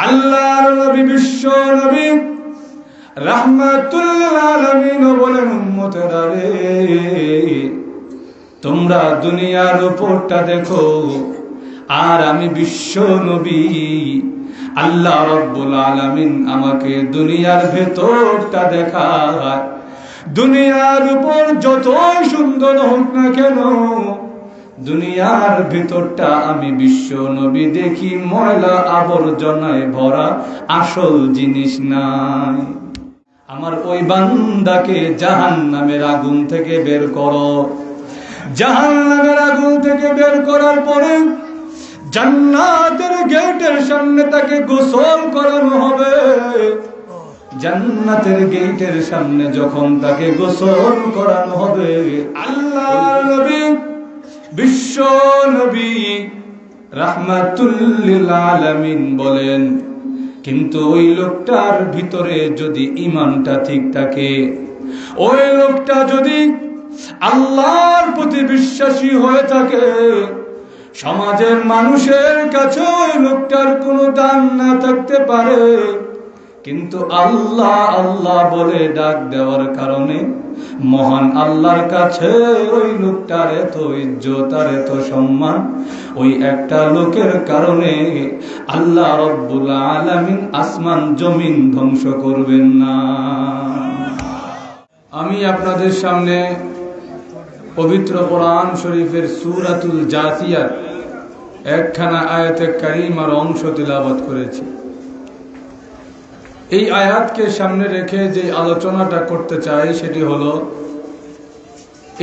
আল্লাহর নবী বিশ্ব নবী রাহমাতুল লিল আলামিন বলেন, উম্মতেরা রে, তোমরা দুনিয়ার উপরটা দেখো, আর আমি বিশ্ব নবী আল্লাহ রাব্বুল আলামিন আমাকে দুনিয়ার ভেতরটা দেখায়। দুনিয়ার উপর যতই সুন্দর হোক না কেন, দুনিয়ার ভিতরটা আমি বিশ্ব নবী দেখি ময়লা আবর্জনায় ভরা, আসল জিনিস নাই। আমার ওই বান্দাকে জাহান্নামের আগুন থেকে বের করো। জাহান্নামের আগুন থেকে বের করার পরে জান্নাতের গেটের সামনে তাকে গোসল করানো হবে। জান্নাতের গেটের সামনে যখন তাকে গোসল করানো হবে, আল্লাহর নবী বিশ্ব নবী রাহমাতুল লিল আলামিন বলেন, কিন্তু ওই লোকটার ভিতরে যদি ঈমানটা ঠিক থাকে, ওই লোকটা যদি আল্লাহর প্রতি বিশ্বাসী হয়ে থাকে, সমাজের মানুষের কাছে ওই লোকটার কোনো দাম না থাকতে পারে, কিন্তু আল্লাহ আল্লাহ বলে ডাক দেওয়ার কারণে মহান আল্লাহর কাছে ওই লোকটার এত ইজ্জত আর এত সম্মান, ওই একটা লোকের কারণে আল্লাহ রাব্বুল আলামিন আসমান জমিন ধ্বংস করবেন না। আমি আপনাদের সামনে পবিত্র কোরআন শরীফের সূরাতুল জাসিয়ার একখানা আয়াতে কারিমার অংশ তিলাওয়াত করেছি। এই আয়াতকে সামনে রেখে যে আলোচনাটা করতে চাই সেটি হলো,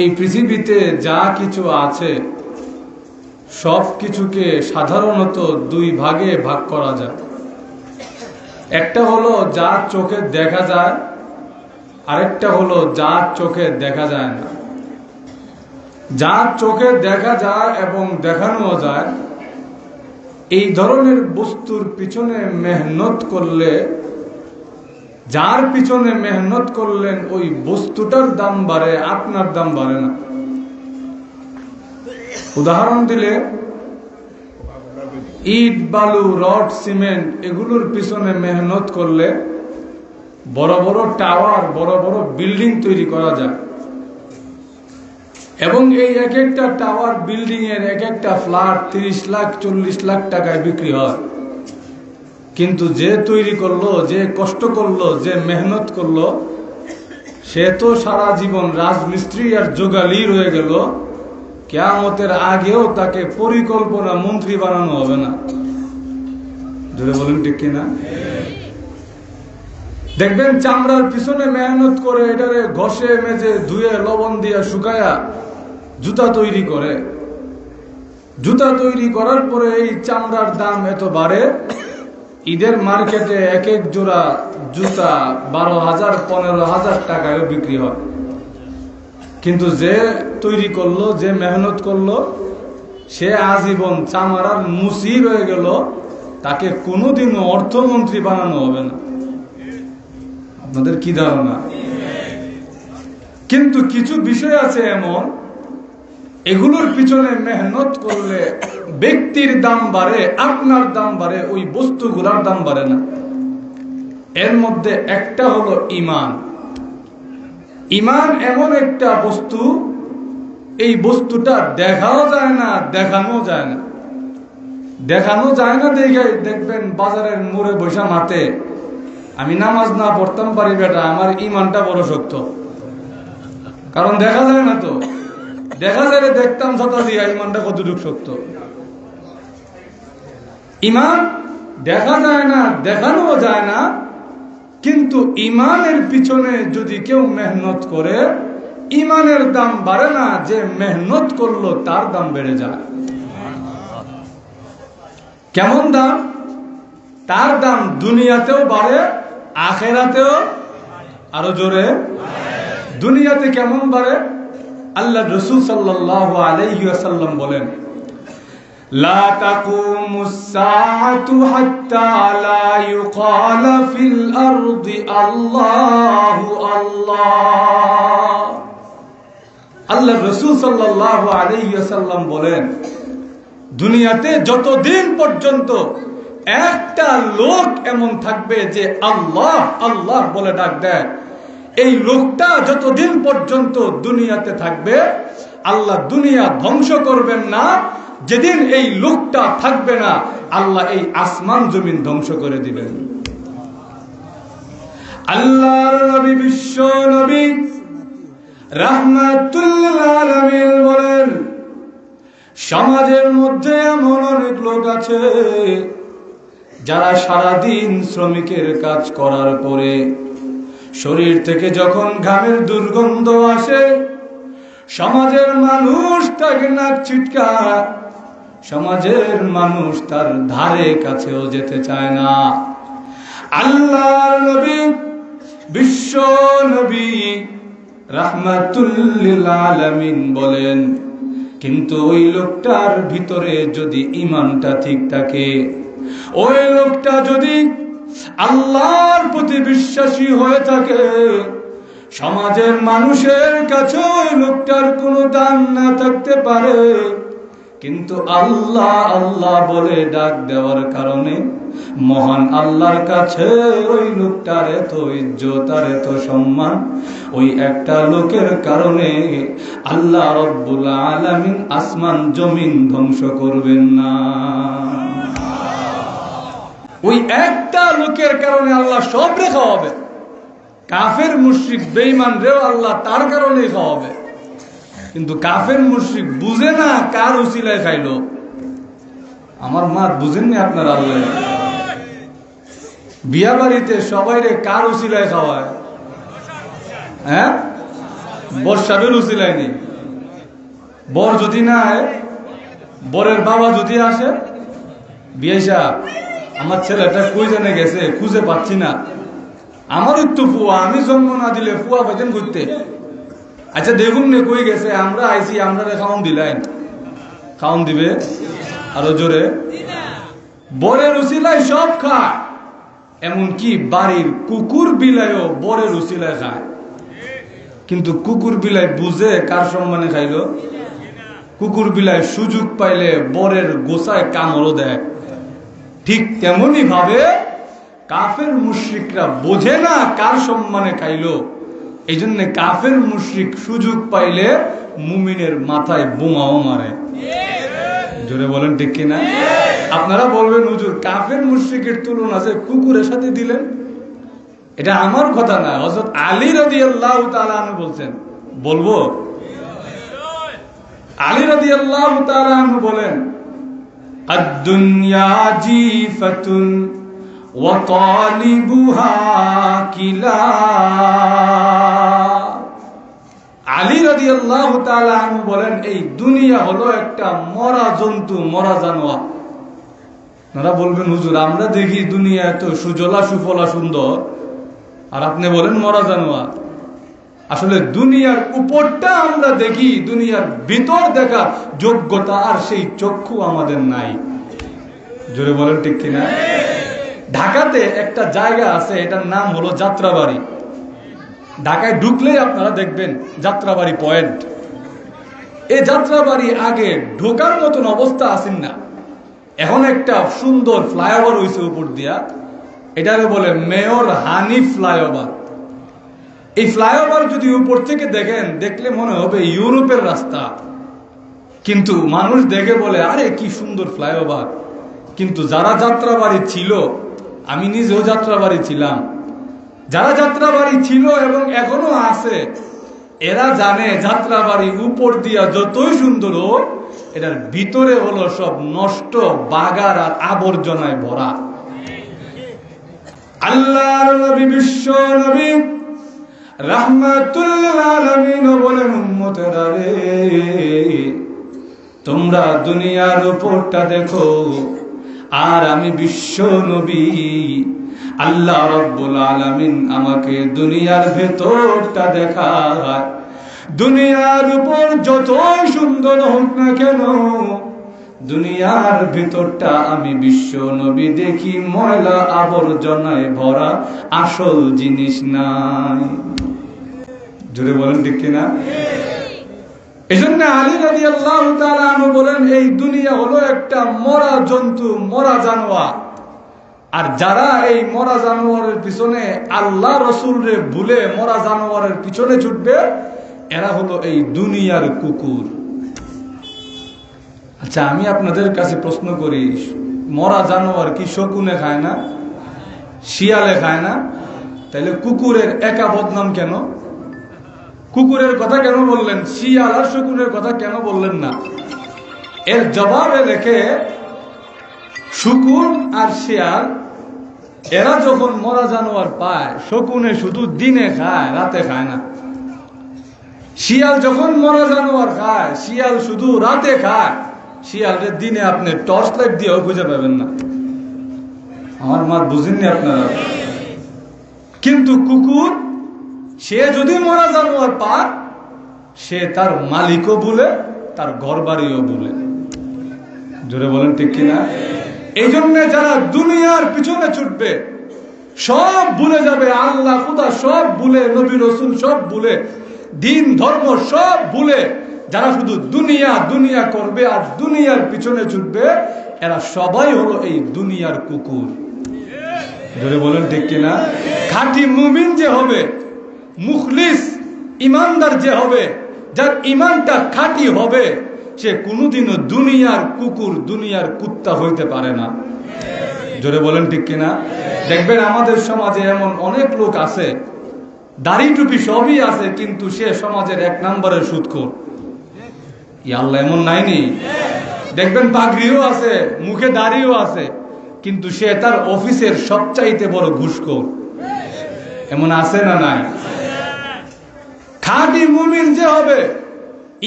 এই পৃথিবীতে যা কিছু আছে সব কিছুকে সাধারণত দুই ভাগে ভাগ করা যায়। একটা হলো যা চোখে দেখা যায়, আরেকটা হলো যা চোখে দেখা যায় না। যা চোখে দেখা যায় এবং দেখানো যায়, এই ধরনের বস্তুর পিছনে মেহনত করলে, যার পিছনে মেহনত করলেন ওই বস্তুটার দাম বাড়ে, আপনার দাম বাড়ে না। উদাহরণ দিলে, ইট বালু রড সিমেন্ট এগুলোর পিছনে মেহনত করলে বড় বড় টাওয়ার, বড় বড় বিল্ডিং তৈরি করা যায়, এবং এই এক একটা টাওয়ার বিল্ডিং এর এক একটা ফ্ল্যাট 30 লাখ 40 লাখ টাকায় বিক্রি হয়। কিন্তু যে তৈরি করলো, যে কষ্ট করলো, যে মেহনত করলো, সে তো সারা জীবন রাজমিস্ত্রি আর যোগালি রয়ে গেল, কিয়ামতের আগেও তাকে পরিকল্পনা মন্ত্রী বানানো হবে না। জোরে বলেন ঠিক কিনা? দেখবেন চামড়ার পিছনে মেহনত করে এটারে ঘষে মেজে ধুয়ে লবণ দিয়ে শুকায়া জুতা তৈরি করে। জুতা তৈরি করার পরে এই চামড়ার দাম এত বাড়ে, ঈদের মার্কেটে এক এক জোড়া জুতা 12,000 15,000 টাকায় বিক্রি হয়। কিন্তু যে তৈরি করলো, যে মেহনত করলো, সে আজীবন চামড়ার মুসি রয়ে গেল, তাকে কোনোদিনও অর্থমন্ত্রী বানানো হবে না। আপনাদের কি ধারণা? কিন্তু কিছু বিষয় আছে এমন, এগুলোর পিছনে মেহনত করলে ব্যক্তির দাম বাড়ে, আপনার দাম বাড়ে, ওই বস্তুগুলার দাম বাড়ে না। এর মধ্যে একটা হলো ঈমান। ঈমান এমন একটা বস্তু, এই বস্তুটা দেখাও যায় না, দেখানো যায় না। দেখানো যায় না দেখে দেখবেন বাজারের মোড়ে বৈশা মাতে, আমি নামাজ না পড়তাম পারি বেটা, আমার ঈমানটা বড় শক্ত। কারণ দেখা যায় না তো, দেখা যায় দেখতাম ছাতা দিয়া ঈমানটা কতটুকু শক্ত। ঈমান দেখা যায় না, দেখানো যায় না, কিন্তু ঈমানের পিছনে যদি কেউ মেহনত করে, ঈমানের দাম বাড়ে না, যে মেহনত করলো তার দাম বেড়ে যায়। কেমন দাম? তার দাম দুনিয়াতেও বাড়ে, আখিরাতেও আরো জোরে। দুনিয়াতে কেমন বাড়ে? আল্লাহ রাসূল সাল্লাল্লাহু আলাইহি ওয়াসাল্লাম বলেন, লা তাকুমুস সাআতু হাত্তা লা ইউকালা ফিল আরদি আল্লাহু আল্লাহ। আল্লাহ রাসূল সাল্লাল্লাহু আলাইহি ওয়াসাল্লাম বলেন, দুনিয়াতে যতদিন পর্যন্ত একটা লোক এমন থাকবে যে আল্লাহ আল্লাহ বলে ডাক দেয়, এই লোকটা যতদিন পর্যন্ত দুনিয়াতে থাকবে আল্লাহ দুনিয়া ধ্বংস করবেন না। যেদিন এই লোকটা থাকবে না আল্লাহ এই আসমান জমিন ধ্বংস করে দিবেন। আল্লাহর নবী বিশ্ব নবী রাহমাতুল লিল আলামিন বলেন, সমাজের মধ্যে এমন অনেক লোক আছে যারা সারাদিন শ্রমিকের কাজ করার পরে শরীর থেকে যখন ঘামের দুর্গন্ধ আসে, সমাজের মানুষ তাকে নাক ছিটকায়, সমাজের মানুষ তার ধারে কাছেও যেতে চায় না। আল্লাহর নবী বিশ্ব নবী রাহমাতুল লিল আলামিন বলেন, কিন্তু ওই লোকটার ভিতরে যদি ঈমানটা ঠিক থাকে, ওই লোকটা যদি আল্লাহর প্রতি বিশ্বাসী হয়ে থাকে, সমাজের মানুষের কাছে ওই লোকটার কোনো দাম না থাকতে পারে, কিন্তু আল্লাহ আল্লাহ বলে ডাক দেওয়ার কারণে মহান আল্লাহর কাছে ওই লোকটার এত ইজ্জত আর এত সম্মান, ওই একটা লোকের কারণে আল্লাহ রব্বুল আলামিন আসমান জমিন ধ্বংস করবেন না। ওই একটা লোকের কারণে আল্লাহ সব রে খাওয়াবে। কাফের মুশরিক বেঈমান রেও আল্লাহ তার কারণেই খাওয়াবে, কিন্তু কাফের মুশরিক বুঝে না কার উসিলায় খাইলো। আমার মা বুঝেননি আপনার আল্লাহ বিয়া বাড়িতে সবাই রে কার উসিলায় খাওয়ায়? হ্যাঁ, বর্ষাবের উসিলায় নেই। বর যদি না হয়, বরের বাবা যদি আসে, বিয়ে সাহেব আমার ছেলেটা কই জানে গেছে, খুঁজে পাচ্ছি না, আমার একটু ফুয়া, আমি জন্ম না দিলে ফুয়া পাইতেন ঘুরতে, আচ্ছা দেখুন নে কই গেছে, আমরা আইছি, আমরা খাওয়ান দিলেন, খাওয়ান দিবে আরো জোরে। বরের উসিলায় সব খায়, এমনকি বাড়ির কুকুর বিলাইও বরের উসিলায় খায়, কিন্তু কুকুর বিলাই বুঝে কার সম্মানে খাইলো? কুকুর বিলাই সুযোগ পাইলে বরের গোসায় কামড়ও দেয়। ঠিক তেমনি ভাবে কাফের মুশরিকরা বোঝে না কার সম্মানে খাইলো, এই জন্য কাফের মুশরিক সুযোগ পাইলে মুমিনের মাথায় বোমাও মারে। জোরে বলেন ঠিক কিনা? আপনারা বলবেন হুজুর কাফের মুশরিকের তুলনা আছে কুকুরের সাথে দিলেন, এটা আমার কথা না, হযরত আলী রাদিয়াল্লাহু তাআলা আনহু বলছেন। বলবো? আলী রাদিয়াল্লাহু তাআলা আনহু বলেন, আদ-দুনিয়া জিফাতুন ওয়া তালিবুহা কিলা। আলী রাদিয়াল্লাহু তাআলা আনহু বলেন, এই দুনিয়া হলো একটা মরা জন্তু, মরা জানোয়ার। আপনারা বলবেন হুজুর আমরা দেখি দুনিয়া এত সুজলা সুফলা সুন্দর, আর আপনি বলেন মরা জানোয়ার। আসলে দুনিয়ার উপরটা আমরা দেখি, দুনিয়ার ভিতর দেখার যোগ্যতা আর সেই চক্ষু আমাদের নাই। জোরে বলেন ঠিক কিনা? ঢাকাতে একটা জায়গা আছে, এটার নাম হলো যাত্রাবাড়ি। ঢাকায় ঢুকলেই আপনারা দেখবেন যাত্রাবাড়ি পয়েন্ট। এই যাত্রাবাড়ি আগে ঢোকার মতন অবস্থা আসেন না, এখন একটা সুন্দর ফ্লাইওভার হয়েছে উপর দিয়া, এটারে বলে মেয়র হানিফ ফ্লাইওভার। এই ফ্লাইওভার যদি উপর থেকে দেখেন, দেখলে মনে হবে ইউরোপের রাস্তা, কিন্তু মানুষ দেখে বলে আরে কি সুন্দর ফ্লাইওভার। কিন্তু যারা যাত্রাবাড়ি ছিল, আমি নিজেও যাত্রাবাড়ি ছিলাম, যারা যাত্রাবাড়ি ছিল এবং এখনো আছে, এরা জানে যাত্রাবাড়ি উপর দিয়া যতই সুন্দর হোক, এটার ভিতরে হলো সব নষ্ট বাগার আর আবর্জনায় ভরা। আল্লাহর নবী বিশ্ব নবী রাহমাতুল লিল আলামিন বলেন, উম্মতেরা রে, তোমরা দুনিয়ার উপরটা দেখো, আর আমি বিশ্ব নবী আল্লাহ রাব্বুল আলামিন আমাকে দুনিয়ার ভেতরটা দেখায়। দুনিয়ার উপর যতই সুন্দর হোক না কেন, দুনিয়ার ভিতরটা আমি বিশ্ব নবী দেখি ময়লা আবর্জনায় ভরা, আসল জিনিস নাই। জোরে বলেন ঠিক কিনা? এই জন্য আলী রাদিয়াল্লাহু তাআলা আনহু বলেন, এই দুনিয়া হলো একটা মরা জন্তু, মরা জানোয়ার। আর যারা এই মরা জানোয়ারের পিছনে আল্লাহ রসুলরে ভুলে মরা জানোয়ারের পিছনে ছুটবে, এরা হলো এই দুনিয়ার কুকুর। আচ্ছা, আমি আপনাদের কাছে প্রশ্ন করি, মরা জানোয়ার কি শকুনে খায় না? শিয়ালে খায় না? তাহলে কুকুরের একা বদনাম কেন? কুকুরের কথা কেন বললেন? শিয়াল আর শকুনের কথা কেন বললেন না? এর জবাবে লেখে, শকুন আর শিয়াল এরা যখন মরা জানোয়ার পায়, শকুনে শুধু দিনে খায়, রাতে খায় না। শিয়াল যখন মরা জানোয়ার খায়, শিয়াল শুধু রাতে খায়। শিয়ালের দিনে আপনি টর্চ লাইট দিয়েও খুঁজে পাবেন না। আমার মা বুঝেননি আপনারা? কিন্তু কুকুর, সে যদি মরা জানোয়ার পায়, সে তার মালিকও বলে, তার ঘর বাড়িও বলে। জোরে বলেন ঠিক কিনা? এই জন্য যারা দুনিয়ার পিছনে ছুটবে, সব ভুলে যাবে, আল্লাহ খুদা সব ভুলে, নবী রসুল সব ভুলে, দিন ধর্ম সব ভুলে যারা শুধু দুনিয়া দুনিয়া করবে আর দুনিয়ার পিছনে ছুটবে, এরা সবাই হলো এই দুনিয়ার কুকুর। জোরে বলেন ঠিক কিনা? খাঁটি মুমিন যে হবে, মুখলিস ইমানদার যে হবে, যার ইমানটা খাঁটি হবে, সে কোনোদিনও দুনিয়ার কুকুর, দুনিয়ার কুত্তা হইতে পারে না। জোরে বলেন ঠিক কিনা? দেখবেন আমাদের সমাজে এমন অনেক লোক আছে, দাড়ি টুপি সবই আছে, কিন্তু সে সমাজের 1 নম্বরের সুদখোর। আল্লাহ এমন নাইনি? দেখবেন পাগড়িও আছে, মুখে দাড়িও আছে, কিন্তু সে তার অফিসের সবচাইতে বড় ঘুষখোর। এমন আছে না নাই? খাঁটি মুমিন যে হবে,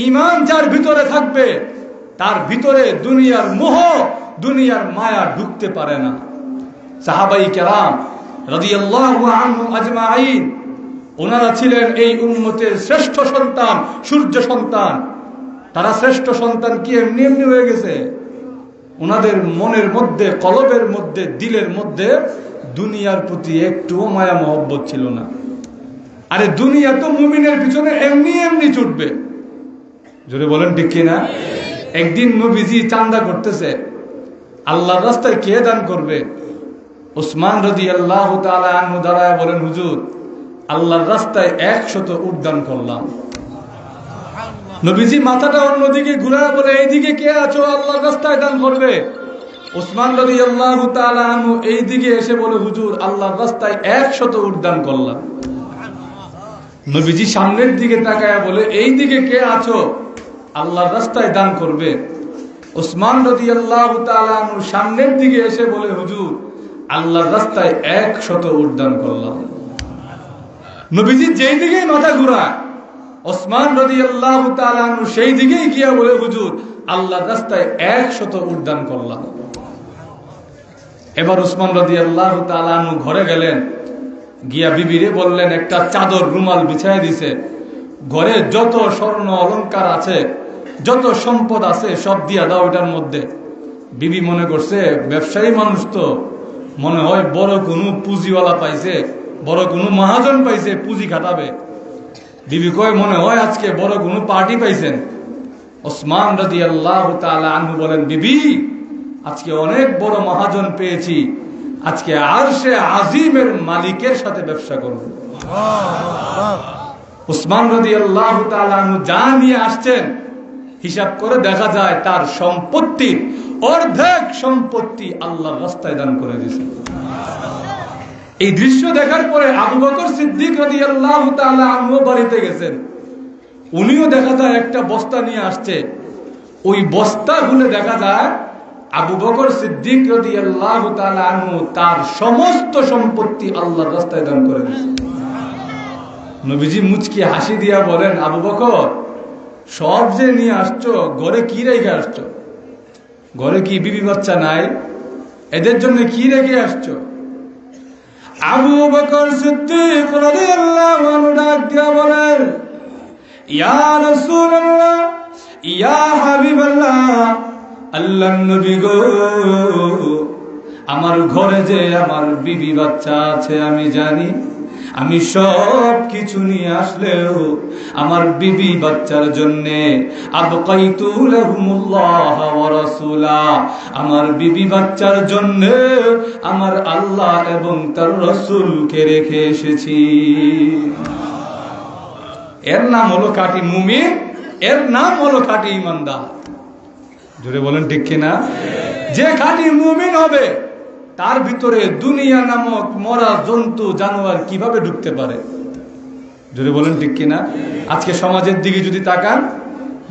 ঈমান যার ভিতরে থাকবে, তার ভিতরে দুনিয়ার মোহ, দুনিয়ার মায়া ঢুকতে পারে না। সাহাবাই কেরাম রাদিয়াল্লাহু আনহুম আজমাইন, ওনারা ছিলেন এই উম্মতের শ্রেষ্ঠ সন্তান, সূর্য সন্তান। তারা শ্রেষ্ঠ সন্তান কি এমনি এমনি হয়ে গেছে? ওনাদের মনের মধ্যে, কলবের মধ্যে, দিলের মধ্যে দুনিয়ার প্রতি একটুও মায়া মহব্বত ছিল না। আরে দুনিয়া তো মুমিনের পিছনে এমনি এমনি ছুটবে। জোরে বলেন ঠিক কিনা? একদিন নবীজি চাঁদা করতেছে, আল্লাহর রাস্তায় কে দান করবে? উসমান রাদিয়াল্লাহু তাআলা আনহু দাঁড়ায় বলেন, হুজুর, আল্লাহর রাস্তায় 100 উট দান করলাম। নবীজি মাথাটা অন্যদিকে ঘুরায় বলে, এইদিকে কে আছো আল্লাহর রাস্তায় দান করবে? উসমান রাদিয়াল্লাহু তাআলা আনহু এইদিকে এসে বলে, হুজুর, আল্লাহর রাস্তায় 100 উট দান করলাম। নবীজি সামনের দিকে তাকায়া বলে, এইদিকে কে আছো আল্লাহর রাস্তায় দান করবে? উসমান রাদিয়াল্লাহু তাআলা আনহু সামনের দিকে এসে বলে, হুজুর, আল্লাহর রাস্তায় 100 উট দান করলাম। নবীজি যেই দিকেই মাথা ঘুরায়, ওসমান রাদিয়াল্লাহু তাআলা আনহু সেই দিকেই গিয়া বলে, হুজুর, আল্লাহর রাস্তায় 100 উট দান করলাম। এবার ওসমান রাদিয়াল্লাহু তাআলা আনহু ঘরে গেলেন, গিয়া বিবিরে বললেন, একটা চাদর রুমাল বিছাই দিছে, ঘরে যত স্বর্ণ অলংকার আছে, যত সম্পদ আছে, সব দিয়া দাও এটার মধ্যে। বিবি মনে করছে ব্যবসায়ী মানুষ তো, মনে হয় বড় কোনো পুঁজিওয়ালা পাইছে, বড় কোনো মহাজন পাইছে, পুঁজি খাটাবে। বিবি কয়, মনে হয় আজকে বড় কোনো পার্টি পাইছেন। ওসমান রাদিয়াল্লাহু তাআলা আনহু বলেন, বিবি, আজকে অনেক বড় মহাজন পেয়েছি, আজকে আরশে আজিমের মালিকের সাথে ব্যবসা করব। উসমান রাদিয়াল্লাহু তাআলা আনহু যা নিয়ে আসছেন, হিসাব করে দেখা যায় তার সম্পত্তির অর্ধেক সম্পত্তি আল্লাহর রাস্তায় দান করে দিয়েছেন। এই দৃশ্য দেখার পরে আবু বকর সিদ্দিক রাদিয়াল্লাহু তাআলা আনহু বাড়িতে গেছেন। উনিও দেখা যায় একটা বস্তা নিয়ে আসছে। ওই বস্তা খুলে দেখা যায় আবু বকর সিদ্দিক রাদিয়াল্লাহু তাআলা আনহু তার সমস্ত সম্পত্তি আল্লাহর রাস্তায় দান করে দিয়েছেন। নবীজি মুচকি হাসি দিয়া বলেন, আবু বকর, সব যে নিয়ে আসছো, ঘরে কি রেখে আসছো? ঘরে কি বিবি বাচ্চা নাই? এদের জন্য কি রেখে আসছো? আবু বকর সিদ্দিক রাদিয়াল্লাহু আনহু ডাক দিয়া বলেন, ইয়া রাসূলুল্লাহ, ইয়া হাবিবাল্লাহ, আল্লাহর নবী গো, আমার ঘরে যে আমার বিবি বাচ্চা আছে আমি জানি, আমি সব কিছু নিয়ে আসলেও আমার বিবি বাচ্চার জন্য আবকাইতু লাহুমুল্লাহ ওয়া রাসূলা, আমার বিবি বাচ্চার জন্য আমার আল্লাহ এবং তার রাসূলকে রেখে এসেছি। এর নাম হলো খাঁটি মুমিন, এর নাম হলো খাঁটি ঈমানদার। জোরে বলেন ঠিক কিনা? যে খাঁটি মুমিন হবে তার ভিতরে দুনিয়া নামক মরা জন্তু জানোয়ার কিভাবে ঢুকতে পারে? জোরে বলেন ঠিক কিনা? আজকে সমাজের দিকে যদি তাকান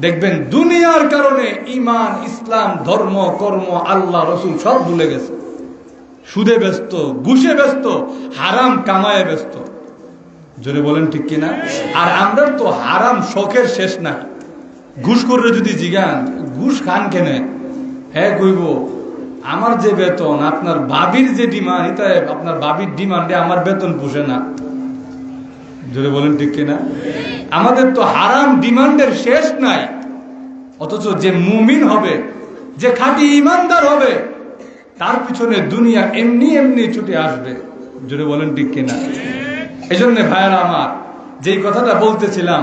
দেখবেন দুনিয়ার কারণে ঈমান, ইসলাম, ধর্ম, কর্ম, আল্লাহ, রসুল সব ভুলে গেছে। সুদে ব্যস্ত, ঘুষে ব্যস্ত, হারাম কামায়ে ব্যস্ত। জোরে বলেন ঠিক কিনা? আর আমরা তো হারাম শখের শেষ না। ঘুষ করে যদি জিগান ঘুষ খান কেনে, হ্যাঁ কইব আমার যে বেতন, আপনার ভাবির যে ডিমান্ড, এটা আপনার ভাবির ডিমান্ডে আমার বেতন পোষে না। জোরে বলেন ঠিক কিনা? আমাদের তো হারাম ডিমান্ডের শেষ নাই। অথচ যে মুমিন হবে, যে খাঁটি ঈমানদার হবে, তার পিছনে দুনিয়া এমনি এমনি ছুটে আসবে। জোরে বলেন ঠিক কিনা? এই জন্য ভাইয়েরা আমার, যেই কথাটা বলতেছিলাম,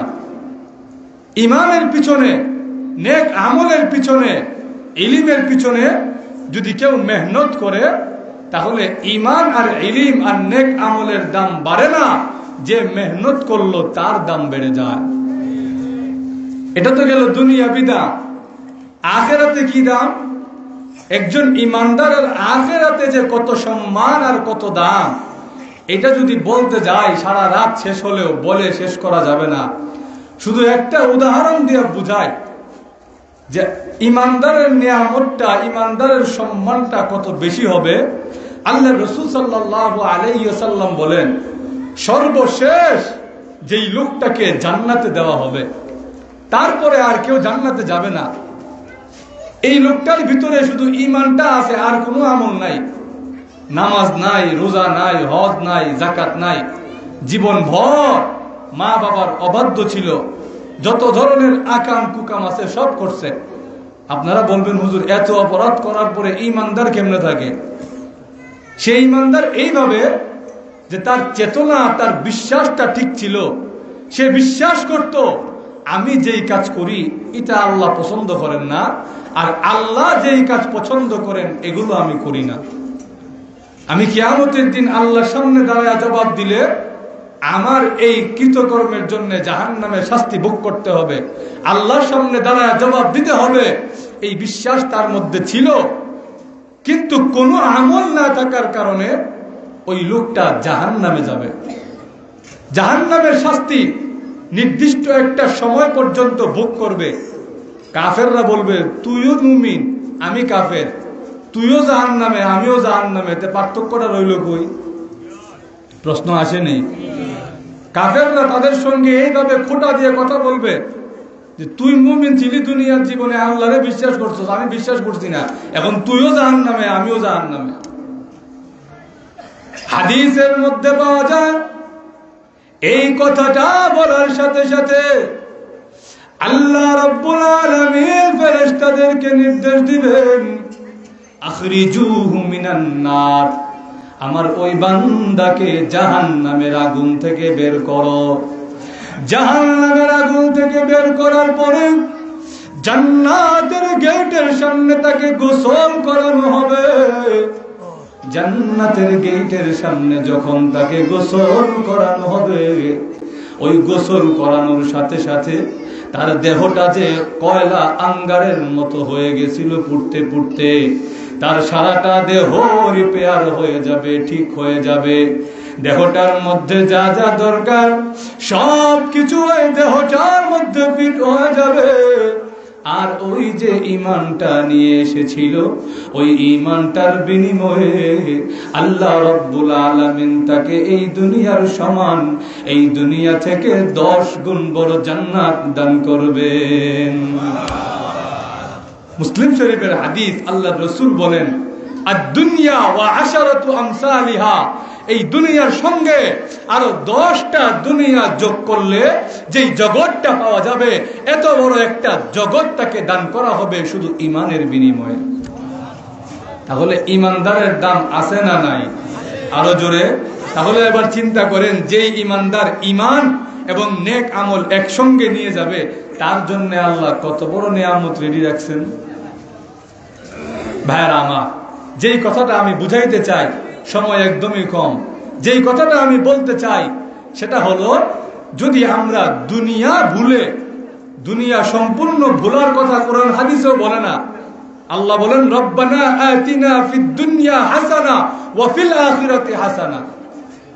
ঈমানের পিছনে, নেক আমলের পিছনে, ইলমের পিছনে যদি কেউ মেহনত করে, তাহলে ঈমান আর ইলম আর নেক আমলের দাম বাড়ে না, যে মেহনত করলো তার দাম বেড়ে যায়। এটা তো গেল দুনিয়াবি দাম। আখিরাতে কি দাম? একজন ঈমানদারের আখিরাতে যে কত সম্মান আর কত দাম, এটা যদি বলতে যাই সারা রাত শেষ হলেও বলে শেষ করা যাবে না। শুধু একটা উদাহরণ দিয়ে বুঝাই যে ঈমানদারের নিয়ামতটা, ঈমানদারের সম্মানটা কত বেশি হবে। আল্লাহ রাসূল সাল্লাল্লাহু আলাইহি ওয়াসাল্লাম বলেন, সর্বশেষ যেই লোকটাকে জান্নাতে দেওয়া হবে, তারপরে আর কেউ জান্নাতে যাবে না, এই লোকটার ভিতরে শুধু ঈমানটা আছে, আর কোনো আমল নাই। নামাজ নাই, রোজা নাই, হজ নাই, যাকাত নাই, জীবন ভর মা বাবার অবাধ্য ছিল, যত ধরনের আকাম কুকাম আছে সব করছে। আপনারা বলবেন হুজুর এত অপরাধ করার পরে ঈমানদার কেমনে থাকে? সেই ঈমানদার এইভাবে যে তার চেতনা, তার বিশ্বাসটা ঠিক ছিল। সে বিশ্বাস করত আমি যেই কাজ করি এটা আল্লাহ পছন্দ করেন না, আর আল্লাহ যেই কাজ পছন্দ করেন এগুলো আমি করি না। আমি কিয়ামতের দিন আল্লাহর সামনে দাঁড়ায় জবাব দিলে আমার এই কৃতকর্মের জন্য জাহান্নামের শাস্তি ভোগ করতে হবে, আল্লাহর সামনে দাঁড়ায় জবাব দিতে হবে। এই বিশ্বাস তার মধ্যে ছিল, কিন্তু কোনো আমল না থাকার কারণে ওই লোকটা জাহান্নামে যাবে। জাহান্নামের শাস্তি নির্দিষ্ট একটা সময় পর্যন্ত ভোগ করবে। কাফেররা বলবে তুইও মুমিন, আমি কাফের, তুইও জাহান্নামে, আমিও জাহান্নামে, এতে পার্থক্যটা রইল কই? প্রশ্ন আসেনি? কাফেররা তাদের সঙ্গে এইভাবে খোঁটা দিয়ে কথা বলবে যে তুই মুমিন ছিলি দুনিয়ার জীবনে, আল্লাহরে বিশ্বাস করছিস, আমি বিশ্বাস করছি না, এখন তুইও জাহান্নামে, আমিও জাহান্নামে। হাদিসের মধ্যে পাওয়া যায় এই কথাটা বলার সাথে সাথে আল্লাহ রাব্বুল আলামিন ফেরেশতাদেরকে নির্দেশ দিবেন, আখরিজুহু মিনান নার, আমার ওই বান্দাকে জাহান্নামের আগুন থেকে বের করো। জাহান্নামের আগুন থেকে বের করার পরে জান্নাতের গেটের সামনে তাকে গোসল করানো হবে। জান্নাতের গেটের সামনে যখন তাকে গোসল করানো হবে, ওই গোসল করানোর সাথে সাথে তার দেহটা যে কয়লা আঙ্গারের মতো হয়ে গেছিল পুড়তে পুড়তে, তার সারাটা দেহ রিপেয়ার হয়ে যাবে, ঠিক হয়ে যাবে। দেহটার মধ্যে যা যা দরকার সব কিছু ওই দেহটার মধ্যে ফিট হয়ে যাবে। আর ওই যে ঈমানটা নিয়ে এসেছিল, ওই ঈমানটার বিনিময়ে আল্লাহ রাব্বুল আলামিন তাকে এই দুনিয়ার সমান, এই দুনিয়া থেকে 10 গুণ বড় জান্নাত দান করবেন। মুসলিম শরীফের হাদিস, আল্লাহর রাসূল বলেন, আদ-দুনিয়া ওয়া আশারাতু আমসালিহা, এই দুনিয়ার সঙ্গে আরো 10টা দুনিয়া যোগ করলে যেই জগৎটা পাওয়া যাবে, এত বড় একটা জগৎ তাকে দান করা হবে শুধু ঈমানের বিনিময়ে। তাহলে ঈমানদারের দাম আছে না নাই? আরো জোরে। তাহলে এবার চিন্তা করেন, যেই ইমানদার ইমান এবং নেক আমল একসঙ্গে নিয়ে যাবে, তার জন্য আল্লাহ কত বড় নিয়ামত রেডি রাখছেন। ভাইরা আমার, যেই কথাটা আমি বুঝাইতে চাই, সময় একদমই কম, যেই কথাটা আমি বলতে চাই সেটা হলো, যদি আমরা দুনিয়া ভুলে, দুনিয়া সম্পূর্ণ ভুলার কথা কোরআন হাদিসেও বলে না। আল্লাহ বলেন, রব্বানা আতিনা ফিদ দুনিয়া হাসানা ওয়া ফিল আখিরাতি হাসানা।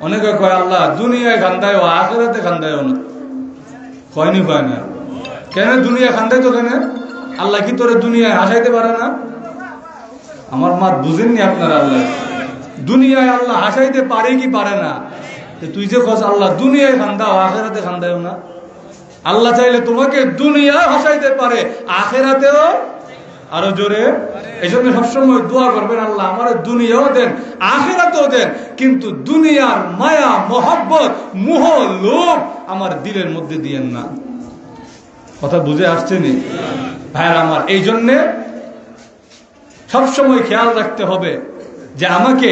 অনেকে কয় আল্লাহ দুনিয়ায় খান্দায় ও আখিরাতে খান্দায় না, কয়নি কয় না। কেন দুনিয়া খান্দাই তো কেন? আল্লাহ কি তোরে দুনিয়ায় হাসাইতে পারে না? আমার মা বুঝেননি আপনারা? আল্লাহ দুনিয়ায় আল্লাহ হাসাইতে পারে কি পারে না? তুই যে কস আল্লাহ দুনিয়ায় খান্দাও আখিরাতে খান্দায়ও না, আল্লাহ চাইলে তোমাকে দুনিয়ায় হাসাইতে পারে, আখিরাতেও আরো জোরে। এই জন্য সবসময় দোয়া করবেন, আল্লাহ আমার দুনিয়াও দেন আখিরাতেও দেন, কিন্তু দুনিয়ার মায়া মহব্বত মোহ লোভ আমার দিলের মধ্যে দিয়েন না। কথা বুঝে আসছেনি ভাইরা আমার? এই জন্যে সবসময় খেয়াল রাখতে হবে যে আমাকে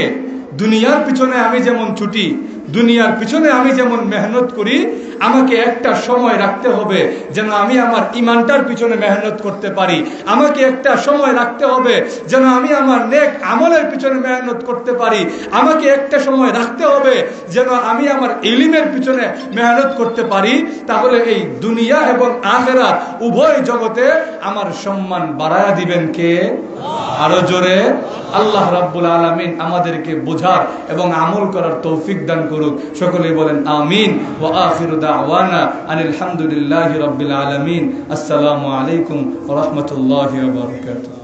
দুনিয়ার পিছনে আমি যেমন ছুটি, দুনিয়ার পিছনে আমি যেমন মেহনত করি, আমাকে একটা সময় রাখতে হবে যেন আমি আমার ইমানটার পিছনে মেহনত করতে পারি। আমাকে একটা সময় রাখতে হবে যেন আমি আমার নেক আমলের পিছনে মেহনত করতে পারি। আমাকে একটা সময় রাখতে হবে যেন আমি আমার ইলমের পিছনে মেহনত করতে পারি। তাহলে এই দুনিয়া এবং আখিরাত উভয় জগতে আমার সম্মান বাড়ায়া দিবেন কে? আরো জোরে। আল্লাহ রাব্বুল আলামিন আমাদেরকে বোঝার এবং আমল করার তৌফিক দান করুক। সকলেই বলেন আমিন। ওয়া আখিরু দাওয়ানা আনিল হামদুলিল্লাহি রাব্বিল আলামিন। আসসালামু আলাইকুম ওয়া রাহমাতুল্লাহি ওয়া বারাকাতুহু।